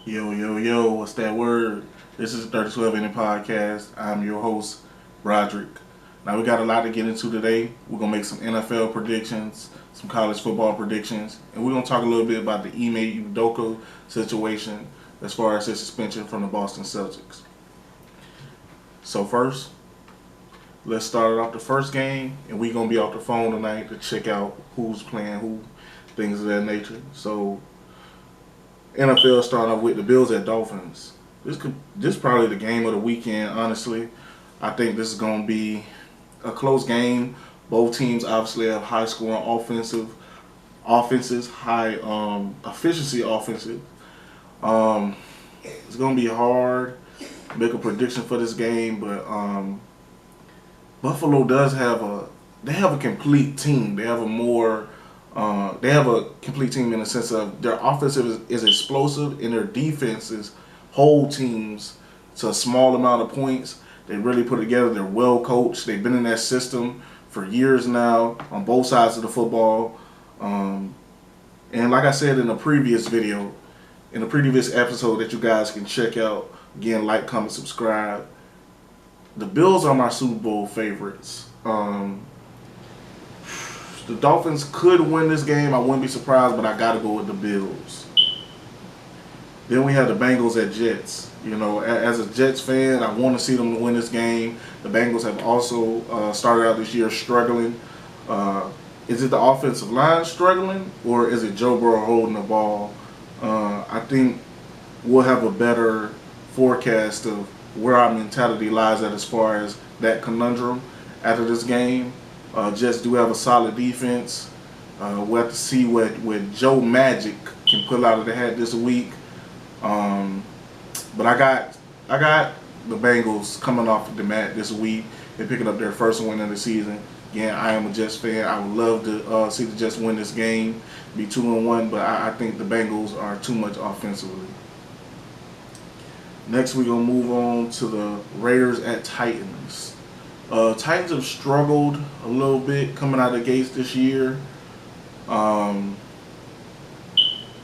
Yo, yo, yo, what's that word? This is the 3012 Inning Podcast. I'm your host, Brodrick. Now, we got a lot to get into today. We're going to make some NFL predictions, some college football predictions, and we're going to talk a little bit about the Ime Udoka situation as far as his suspension from the Boston Celtics. So, first, let's start it off the first game, and we're going to be off the phone tonight to check out who's playing who, things of that nature. So, NFL starting off with the Bills at Dolphins. This probably the game of the weekend. Honestly, I think this is going to be a close game. Both teams obviously have high scoring offenses, high efficiency offensive. It's going to be hard to make a prediction for this game, but Buffalo does have a complete team. They have a complete team in the sense of their offensive is explosive and their defenses hold teams to a small amount of points. They really put it together. They're well coached. They've been in that system for years now on both sides of the football. And like I said in the previous video, in the previous episode that you guys can check out, again, like, comment, subscribe. The Bills are my Super Bowl favorites. The Dolphins could win this game. I wouldn't be surprised, but I got to go with the Bills. Then we have the Bengals at Jets. You know, as a Jets fan, I want to see them win this game. The Bengals have also started out this year struggling. Is it the offensive line struggling, or is it Joe Burrow holding the ball? I think we'll have a better forecast of where our mentality lies at as far as that conundrum after this game. Jets do have a solid defense. We'll have to see what Joe Magic can pull out of the hat this week. But I got the Bengals coming off the mat this week and picking up their first win of the season. Again, I am a Jets fan. I would love to see the Jets win this game, be 2-1, but I think the Bengals are too much offensively. Next, we're going to move on to the Raiders at Titans. Titans have struggled a little bit coming out of the gates this year.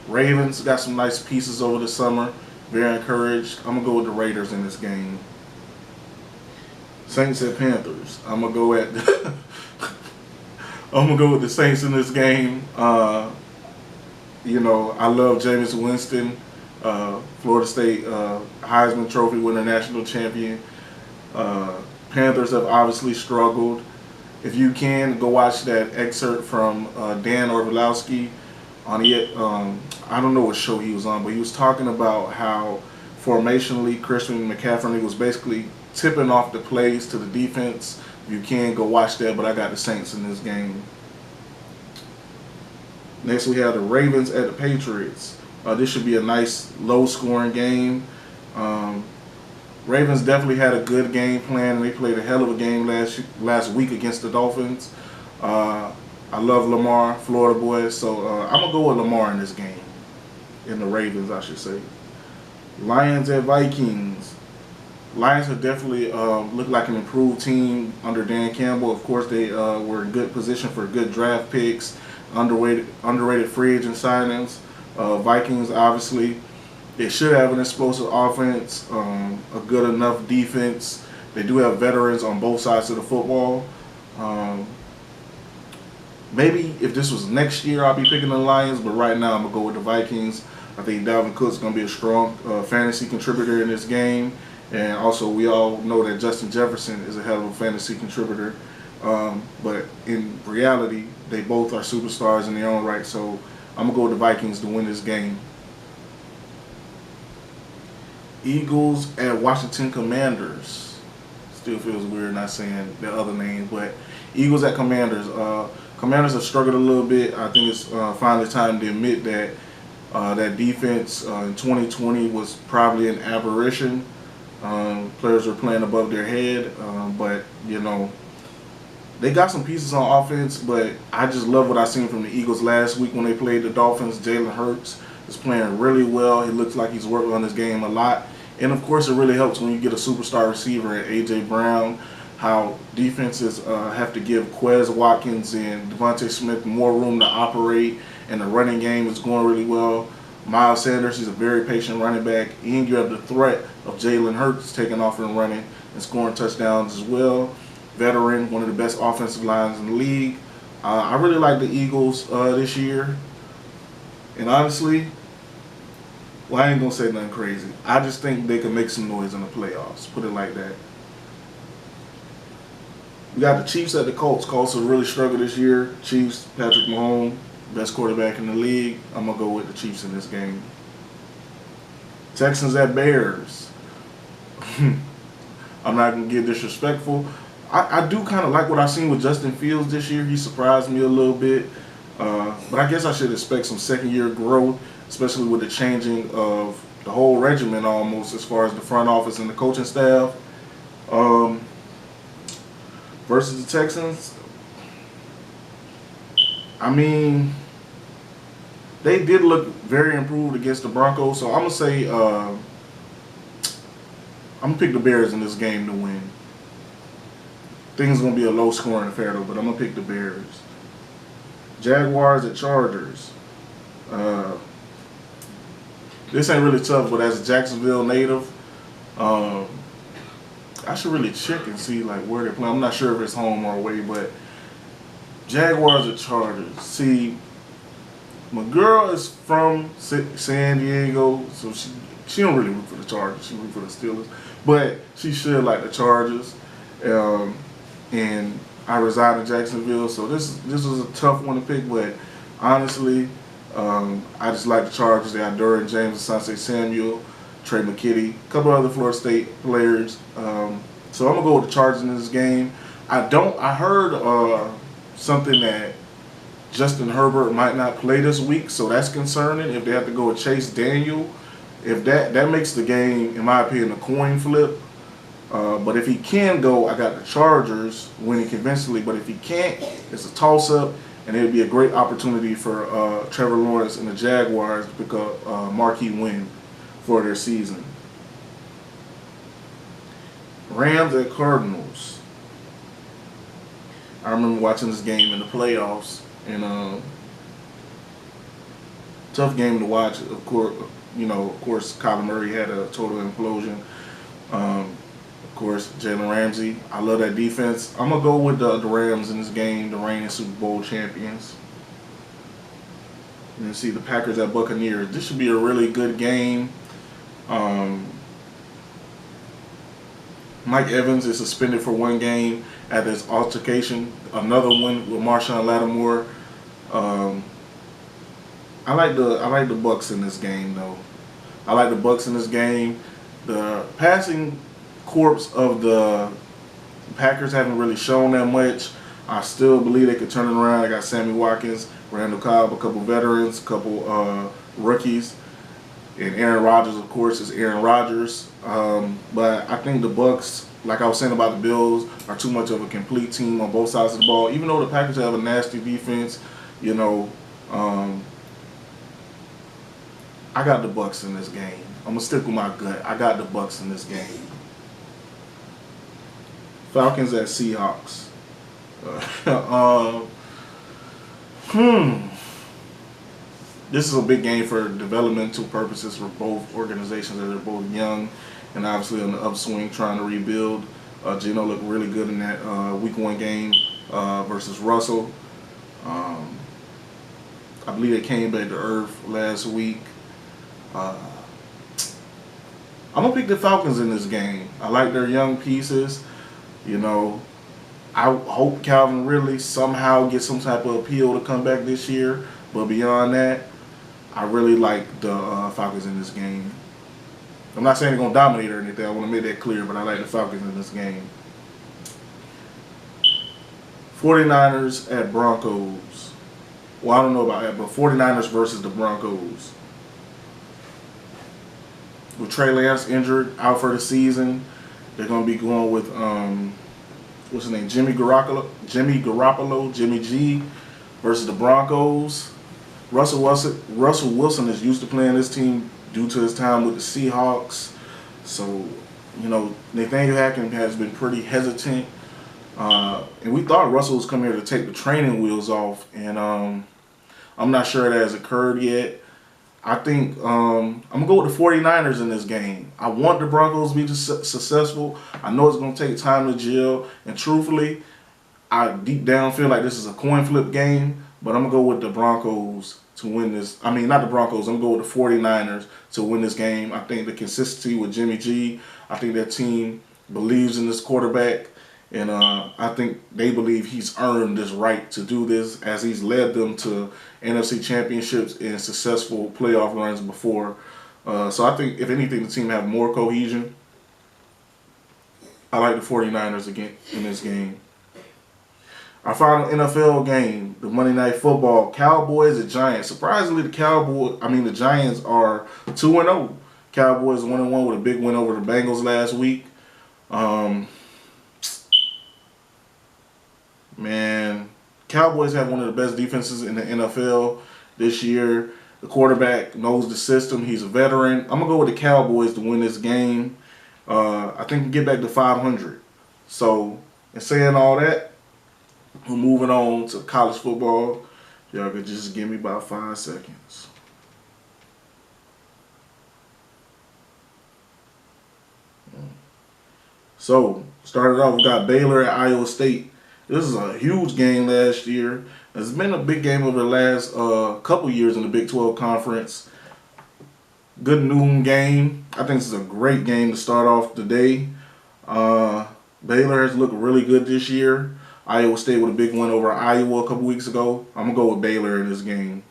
Ravens got some nice pieces over the summer. Very encouraged. I'm going to go with the Raiders in this game. Saints at Panthers. I'm going to go with the Saints in this game. You know, I love Jameis Winston, Florida State Heisman Trophy winner, national champion. Panthers have obviously struggled. If you can, go watch that excerpt from Dan Orlovsky on I don't know what show he was on, but he was talking about how formationally Christian McCaffrey was basically tipping off the plays to the defense. If you can, go watch that, but I got the Saints in this game. Next, we have the Ravens at the Patriots. This should be a nice, low-scoring game. Ravens definitely had a good game plan, and they played a hell of a game last week against the Dolphins. I love Lamar, Florida boy, so I'm going to go with Lamar in this game. In the Ravens, I should say. Lions at Vikings. Lions have definitely looked like an improved team under Dan Campbell. Of course, they were in good position for good draft picks, underrated free agent signings. Vikings, obviously, they should have an explosive offense, a good enough defense. They do have veterans on both sides of the football. Maybe if this was next year, I'll be picking the Lions, but right now I'm going to go with the Vikings. I think Dalvin Cook's going to be a strong fantasy contributor in this game. And also, we all know that Justin Jefferson is a hell of a fantasy contributor. But in reality, they both are superstars in their own right. So I'm going to go with the Vikings to win this game. Eagles at Washington Commanders. Still feels weird not saying the other name, but Eagles at Commanders. Commanders have struggled a little bit. I think it's finally time to admit that that defense in 2020 was probably an aberration. Players were playing above their head, but you know, they got some pieces on offense. But I just love what I seen from the Eagles last week when they played the Dolphins. Jalen Hurts is playing really well. He looks like he's working on his game a lot, and of course, it really helps when you get a superstar receiver at A.J. Brown. How defenses have to give Quez Watkins and Devontae Smith more room to operate, and the running game is going really well. Miles Sanders, he's a very patient running back. And you have the threat of Jalen Hurts taking off and running and scoring touchdowns as well. Veteran, one of the best offensive lines in the league. I really like the Eagles this year. And honestly, well, I ain't going to say nothing crazy. I just think they can make some noise in the playoffs. Put it like that. We got the Chiefs at the Colts. Colts have really struggled this year. Chiefs, Patrick Mahomes, best quarterback in the league. I'm going to go with the Chiefs in this game. Texans at Bears. I'm not going to get disrespectful. I do kind of like what I've seen with Justin Fields this year. He surprised me a little bit. But I guess I should expect some second-year growth, especially with the changing of the whole regimen almost as far as the front office and the coaching staff. Versus the Texans, I mean, they did look very improved against the Broncos, so I'm going to say I'm going to pick the Bears in this game to win. I think it's going to be a low-scoring affair, though, but I'm going to pick the Bears. Jaguars at Chargers. This ain't really tough, but as a Jacksonville native, I should really check and see like where they're playing. I'm not sure if it's home or away, but Jaguars or Chargers. See, my girl is from San Diego, so she don't really root for the Chargers. She root for the Steelers, but she should like the Chargers. And I reside in Jacksonville, so this was a tough one to pick. But honestly, I just like the Chargers. They got Derwin James and Asante Samuel, Trey McKitty, a couple other Florida State players. So I'm gonna go with the Chargers in this game. I heard something that Justin Herbert might not play this week, so that's concerning. If they have to go with Chase Daniel, if that makes the game, in my opinion, a coin flip. But if he can go, I got the Chargers winning convincingly. But if he can't, it's a toss-up, and it would be a great opportunity for Trevor Lawrence and the Jaguars to pick up a marquee win for their season. Rams at Cardinals. I remember watching this game in the playoffs, and tough game to watch. Of course, Kyler Murray had a total implosion. Of course, Jalen Ramsey. I love that defense. I'm gonna go with the Rams in this game, the reigning Super Bowl champions. And see the Packers at Buccaneers. This should be a really good game. Mike Evans is suspended for one game at this altercation. Another one with Marshawn Lattimore. I like the Bucs in this game though. I like the Bucs in this game. The passing corps of the Packers haven't really shown that much. I still believe they could turn it around. I got Sammy Watkins, Randall Cobb, a couple veterans, a couple rookies. And Aaron Rodgers, of course, is Aaron Rodgers. But I think the Bucs, like I was saying about the Bills, are too much of a complete team on both sides of the ball. Even though the Packers have a nasty defense, I got the Bucs in this game. I'm going to stick with my gut. I got the Bucs in this game. Falcons at Seahawks. This is a big game for developmental purposes for both organizations, as they're both young and obviously on the upswing trying to rebuild. Geno looked really good in that Week 1 game versus Russell. I believe they came back to earth last week. I'm going to pick the Falcons in this game. I like their young pieces. I hope Calvin Ridley somehow gets some type of appeal to come back this year. But beyond that, I really like the Falcons in this game. I'm not saying they're going to dominate or anything. I want to make that clear, but I like the Falcons in this game. 49ers at Broncos. Well, I don't know about that, but 49ers versus the Broncos. With Trey Lance injured, out for the season, they're going to be going with, what's his name, Jimmy Garoppolo, Jimmy G, versus the Broncos. Russell Wilson is used to playing this team due to his time with the Seahawks. So, Nathaniel Hackett has been pretty hesitant. And we thought Russell was coming here to take the training wheels off. And I'm not sure that has occurred yet. I think I'm going to go with the 49ers in this game. I want the Broncos to be successful. I know it's going to take time to gel. And truthfully, I deep down feel like this is a coin flip game. But I'm going to go with the Broncos to win this. I mean, not the Broncos. I'm going to go with the 49ers to win this game. I think the consistency with Jimmy G, I think that team believes in this quarterback. And I think they believe he's earned this right to do this as he's led them to NFC championships and successful playoff runs before. So I think, if anything, the team have more cohesion. I like the 49ers again in this game. Our final NFL game, the Monday Night Football, Cowboys and Giants. Surprisingly, the Giants are 2-0. Cowboys 1-1 with a big win over the Bengals last week. Man, Cowboys have one of the best defenses in the NFL this year. The quarterback knows the system. He's a veteran. I'm going to go with the Cowboys to win this game. I think we get back to 500. So, in saying all that, we're moving on to college football. Y'all could just give me about 5 seconds. So, started off, we got Baylor at Iowa State. This is a huge game last year. It's been a big game over the last couple years in the Big 12 Conference. Good noon game. I think this is a great game to start off the day. Baylor has looked really good this year. Iowa State with a big win over Iowa a couple weeks ago. I'm going to go with Baylor in this game.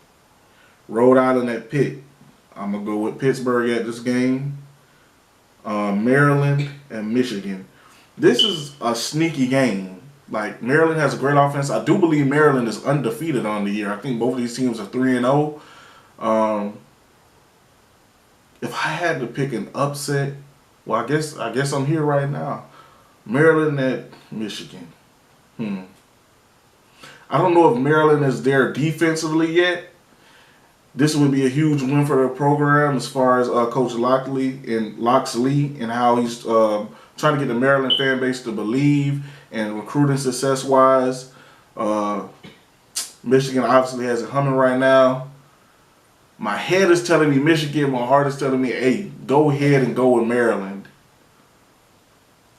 Rhode Island at Pitt. I'm going to go with Pittsburgh at this game. Maryland and Michigan. This is a sneaky game. Like, Maryland has a great offense. I do believe Maryland is undefeated on the year. I think both of these teams are 3-0. If I had to pick an upset, well, I guess I'm here right now. Maryland at Michigan. I don't know if Maryland is there defensively yet. This would be a huge win for the program as far as Coach Loxley and how he's trying to get the Maryland fan base to believe and recruiting success-wise. Michigan obviously has it humming right now. My head is telling me Michigan. My heart is telling me, hey, go ahead and go with Maryland.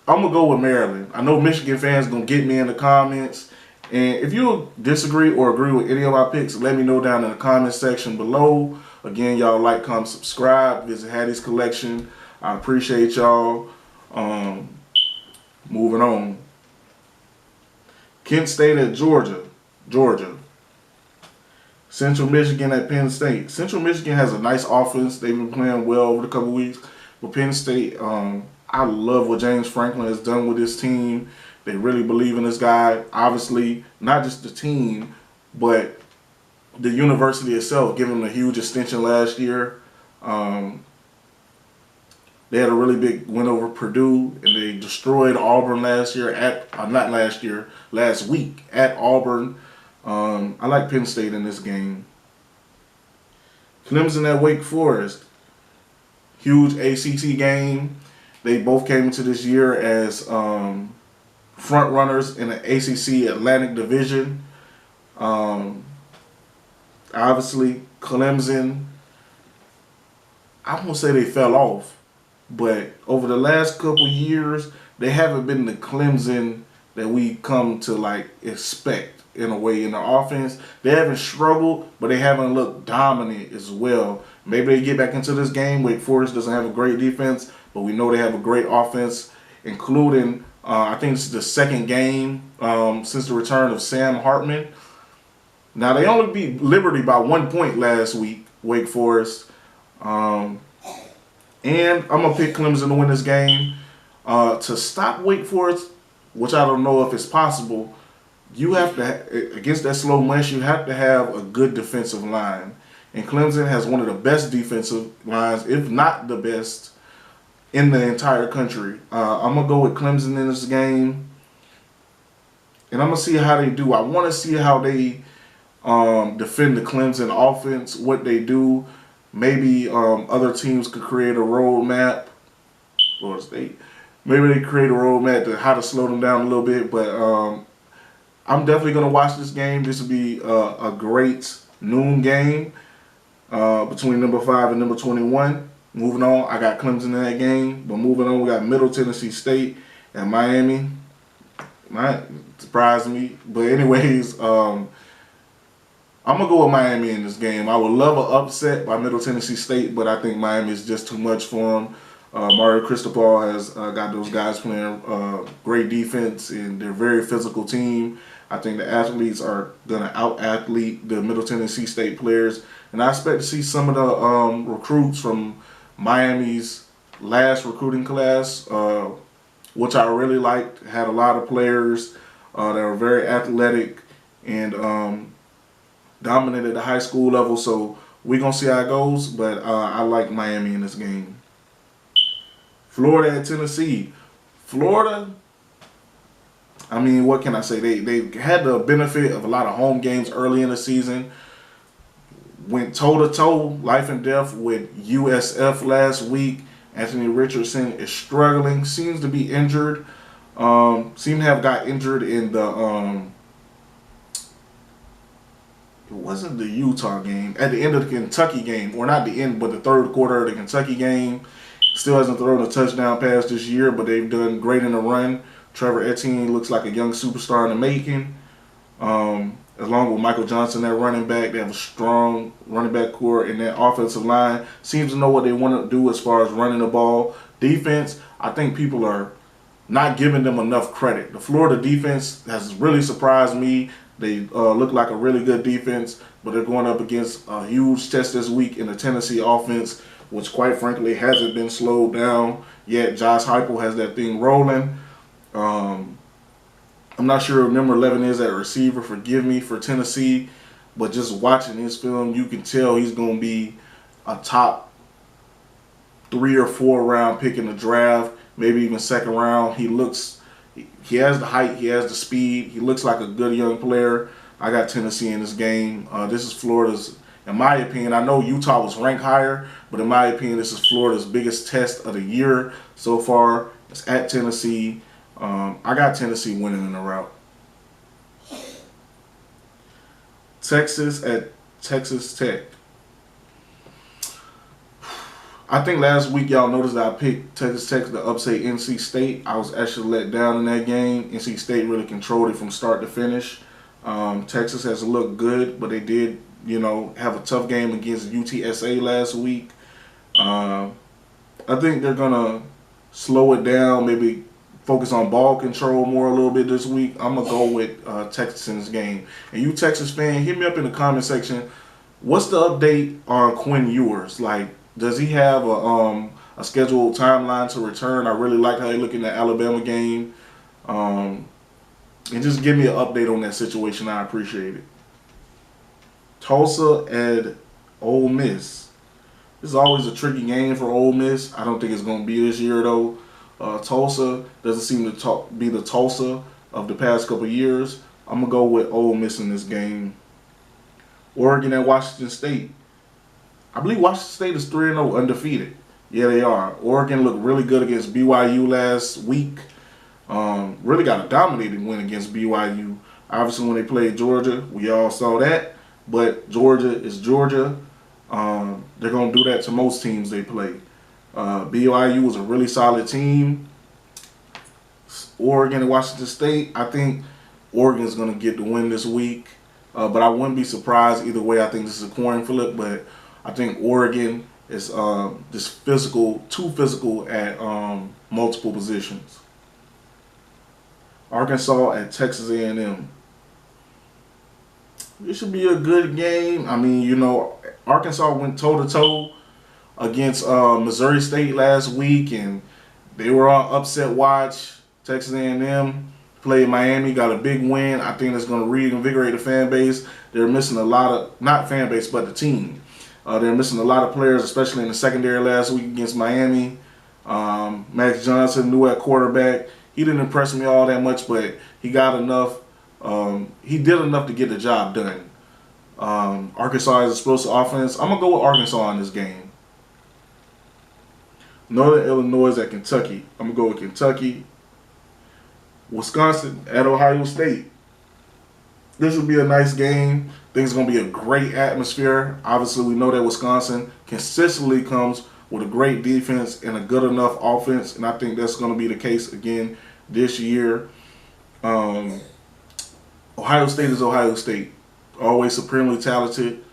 I'm going to go with Maryland. I know Michigan fans going to get me in the comments. And if you disagree or agree with any of my picks, let me know down in the comment section below. Again, y'all like, comment, subscribe. Visit Hattie's Collection. I appreciate y'all. Moving on. Kent State at Georgia. Central Michigan at Penn State. Central Michigan has a nice offense. They've been playing well over the couple weeks. But Penn State, I love what James Franklin has done with his team. They really believe in this guy. Obviously, not just the team, but the university itself, giving them a huge extension last year. They had a really big win over Purdue, and they destroyed Auburn last week at Auburn. I like Penn State in this game. Clemson at Wake Forest. Huge ACC game. They both came into this year as front runners in the ACC Atlantic Division. Obviously, Clemson, I won't say they fell off, but over the last couple years, they haven't been the Clemson that we come to like expect in a way in the offense. They haven't struggled, but they haven't looked dominant as well. Maybe they get back into this game. Wake Forest doesn't have a great defense, but we know they have a great offense, including I think it's the second game since the return of Sam Hartman. Now, they only beat Liberty by 1 point last week, Wake Forest. And I'm going to pick Clemson to win this game. To stop Wake Forest, which I don't know if it's possible, you have to, against that slow mesh, you have to have a good defensive line. And Clemson has one of the best defensive lines, if not the best, in the entire country. I'm going to go with Clemson in this game. And I'm going to see how they do. I want to see how they defend the Clemson offense, what they do. Maybe other teams could create a roadmap. Florida State. Maybe they create a roadmap to how to slow them down a little bit. But I'm definitely going to watch this game. This will be a great noon game. between number 5 and number 21. Moving on, I got Clemson in that game. But moving on, we got Middle Tennessee State and Miami. Might surprise me. But anyways, I'm going to go with Miami in this game. I would love an upset by Middle Tennessee State, but I think Miami is just too much for them. Mario Cristobal has got those guys playing great defense, and they're a very physical team. I think the athletes are going to out-athlete the Middle Tennessee State players. And I expect to see some of the recruits from Miami's last recruiting class, which I really liked. Had a lot of players that were very athletic and dominated the high school level. So we're going to see how it goes, but I like Miami in this game. Florida at Tennessee. Florida, I mean, what can I say? They had the benefit of a lot of home games early in the season. Went toe-to-toe, life and death with USF last week. Anthony Richardson is struggling. Seems to be injured. Seemed to have got injured in the it wasn't the Utah game. At the end of the Kentucky game, or not the end, but the third quarter of the Kentucky game. Still hasn't thrown a touchdown pass this year, but they've done great in the run. Trevor Etienne looks like a young superstar in the making. Along with Michael Johnson, that running back, they have a strong running back core, and that offensive line seems to know what they want to do as far as running the ball. Defense, I think people are not giving them enough credit. The Florida defense has really surprised me. They look like a really good defense, but they're going up against a huge test this week in the Tennessee offense, which quite frankly hasn't been slowed down yet. Josh Heupel has that thing rolling. I'm not sure who number 11 is at receiver, forgive me, for Tennessee, but just watching his film, you can tell he's going to be a top 3 or 4 round pick in the draft, maybe even second round. He has the height, he has the speed, he looks like a good young player. I got Tennessee in this game. This is Florida's, in my opinion, I know Utah was ranked higher, but in my opinion, this is Florida's biggest test of the year so far. It's at Tennessee. I got Tennessee winning in the route. Texas at Texas Tech. I think last week y'all noticed that I picked Texas Tech to upset NC State. I was actually let down in that game. NC State really controlled it from start to finish. Texas has looked good, but they did, have a tough game against UTSA last week. I think they're going to slow it down, maybe focus on ball control more a little bit this week. I'm going to go with Texas in this game. And you Texas fan, hit me up in the comment section. What's the update on Quinn Ewers? Like, does he have a scheduled timeline to return? I really like how they look in the Alabama game. And just give me an update on that situation. I appreciate it. Tulsa at Ole Miss. This is always a tricky game for Ole Miss. I don't think it's going to be this year, though. Tulsa doesn't seem to be the Tulsa of the past couple years. I'm going to go with Ole Miss in this game. Oregon at Washington State. I believe Washington State is 3-0 undefeated. Yeah, they are. Oregon looked really good against BYU last week. Really got a dominating win against BYU. Obviously, when they played Georgia, we all saw that. But Georgia is Georgia. They're going to do that to most teams they play. BYU was a really solid team. Oregon and Washington State, I think Oregon's going to get the win this week. But I wouldn't be surprised either way. I think this is a coin flip, but I think Oregon is just too physical at multiple positions. Arkansas at Texas A&M. It should be a good game. I mean, Arkansas went toe-to-toe against Missouri State last week, and they were on upset watch. Texas A&M played Miami, got a big win. I think that's going to reinvigorate the fan base. They're missing a lot of, not fan base, but the team. They're missing a lot of players, especially in the secondary last week against Miami. Max Johnson, new at quarterback. He didn't impress me all that much, but he got enough. He did enough to get the job done. Arkansas has explosive offense. I'm going to go with Arkansas in this game. Northern Illinois at Kentucky. I'm going to go with Kentucky. Wisconsin at Ohio State. This will be a nice game. I think it's going to be a great atmosphere. Obviously, we know that Wisconsin consistently comes with a great defense and a good enough offense, and I think that's going to be the case again this year. Ohio State is Ohio State, always supremely talented.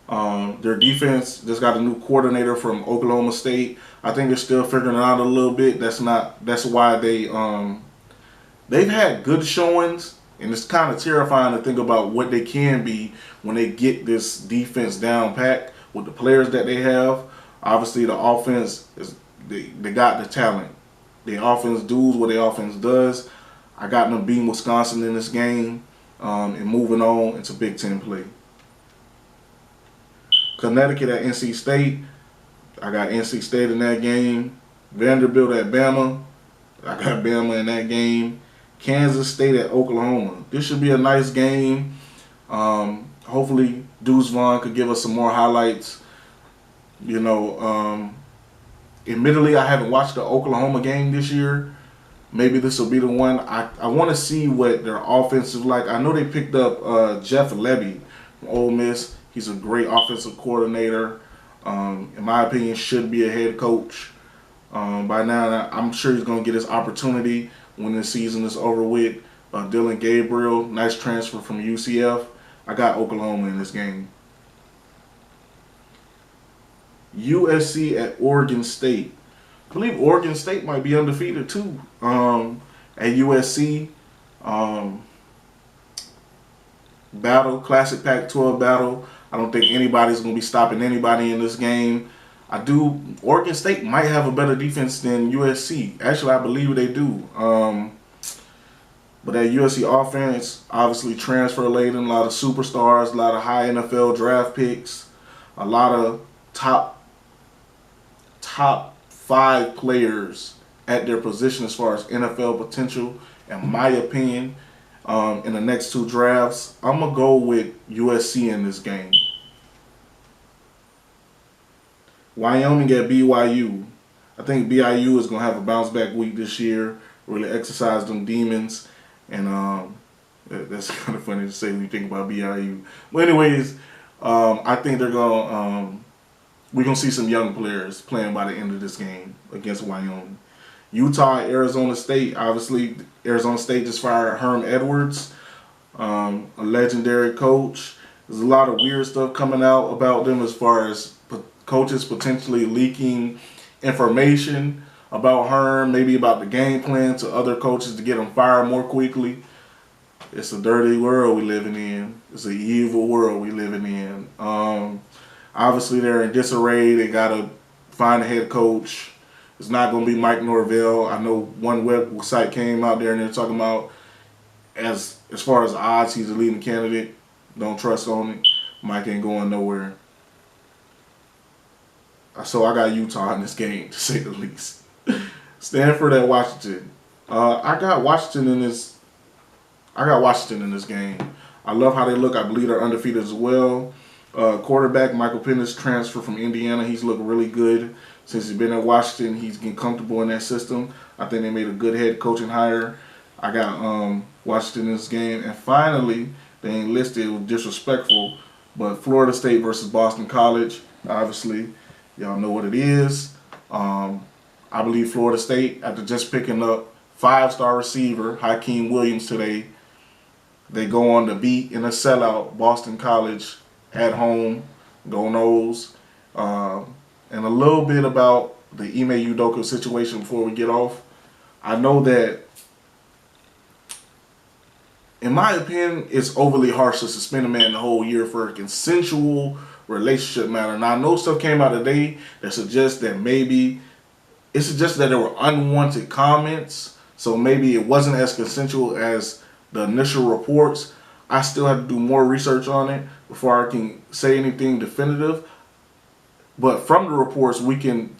Their defense just got a new coordinator from Oklahoma State. I think they're still figuring it out a little bit. That's why they've had good showings, and it's kind of terrifying to think about what they can be when they get this defense down pat with the players that they have. Obviously, the offense they got the talent. The offense does what the offense does. I got them beating Wisconsin in this game and moving on into Big Ten play. Connecticut at NC State. I got NC State in that game. Vanderbilt at Bama. I got Bama in that game. Kansas State at Oklahoma. This should be a nice game. Hopefully, Deuce Vaughn could give us some more highlights. Admittedly, I haven't watched the Oklahoma game this year. Maybe this will be the one. I want to see what their offense is like. I know they picked up Jeff Lebby from Ole Miss. He's a great offensive coordinator. In my opinion, should be a head coach by now. I'm sure he's going to get his opportunity when the season is over with. Dylan Gabriel, nice transfer from UCF. I got Oklahoma in this game. USC at Oregon State. I believe Oregon State might be undefeated too at USC. Classic Pac-12 battle. I don't think anybody's going to be stopping anybody in this game. Oregon State might have a better defense than USC. Actually, I believe they do. But that USC offense, obviously transfer laden, a lot of superstars, a lot of high NFL draft picks, a lot of top 5 players at their position as far as NFL potential, in my opinion, in the next 2 drafts. I'm going to go with USC in this game. Wyoming at BYU. I think BYU is going to have a bounce back week this year, really exercise them demons. And that's kind of funny to say when you think about BYU. But anyways, I think we're going to see some young players playing by the end of this game against Wyoming. Utah, Arizona State. Obviously, Arizona State just fired Herm Edwards, a legendary coach. There's a lot of weird stuff coming out about them as far as coaches potentially leaking information about Herm, maybe about the game plan to other coaches to get them fired more quickly. It's a dirty world we living in. It's an evil world we living in. Obviously, they're in disarray. They got to find a head coach. It's not going to be Mike Norvell. I know one website came out there and they're talking about as far as odds, he's a leading candidate. Don't trust on it. Mike ain't going nowhere. So I got Utah in this game, to say the least. Stanford at Washington. I got Washington in this game. I love how they look. I believe they're undefeated as well. Quarterback Michael Penix transfer from Indiana. He's looked really good since he's been at Washington. He's getting comfortable in that system. I think they made a good head coaching hire. I got Washington in this game. And finally, they ain't listed. It was disrespectful, but Florida State versus Boston College. Obviously, y'all know what it is. I believe Florida State, after just picking up 5-star receiver Hakeem Williams today, they go on to beat in a sellout Boston College at home. Go Noles. And a little bit about the Ime Udoka situation before we get off. I know that, in my opinion, it's overly harsh to suspend a man the whole year for a consensual relationship matter. Now, I know stuff came out today that suggests that maybe it suggests that there were unwanted comments, so maybe it wasn't as consensual as the initial reports. I still have to do more research on it before I can say anything definitive. But from the reports, we can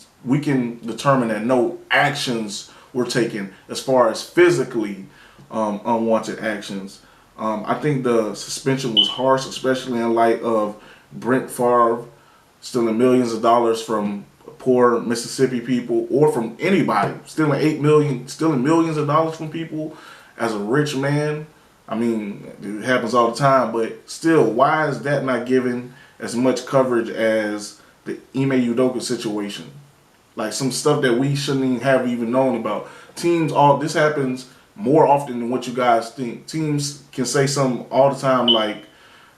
determine that no actions were taken as far as physically unwanted actions. I think the suspension was harsh, especially in light of Brent Favre stealing millions of dollars from poor Mississippi people, or from anybody, stealing millions of dollars from people as a rich man. I mean, it happens all the time, but still, why is that not given as much coverage as the Ime Udoka situation? Like some stuff that we shouldn't even have even known about. This happens more often than what you guys think. Teams can say something all the time like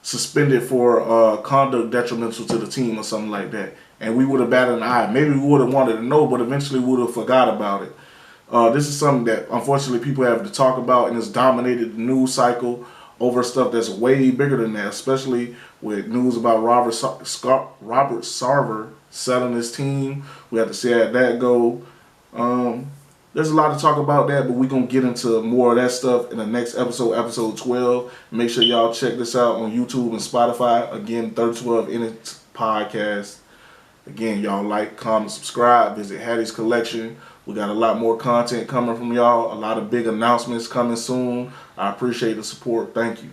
suspended for conduct detrimental to the team or something like that. And we would have batted an eye. Maybe we would have wanted to know, but eventually we would have forgot about it. This is something that unfortunately people have to talk about, and it's dominated the news cycle over stuff that's way bigger than that, especially with news about Robert Sarver selling his team. We have to see how that go. There's a lot to talk about that, but we're going to get into more of that stuff in the next episode, episode 12. Make sure y'all check this out on YouTube and Spotify. Again, 3012 in it podcast. Again, y'all like, comment, subscribe. Visit Hattie's Collection. We got a lot more content coming from y'all. A lot of big announcements coming soon. I appreciate the support. Thank you.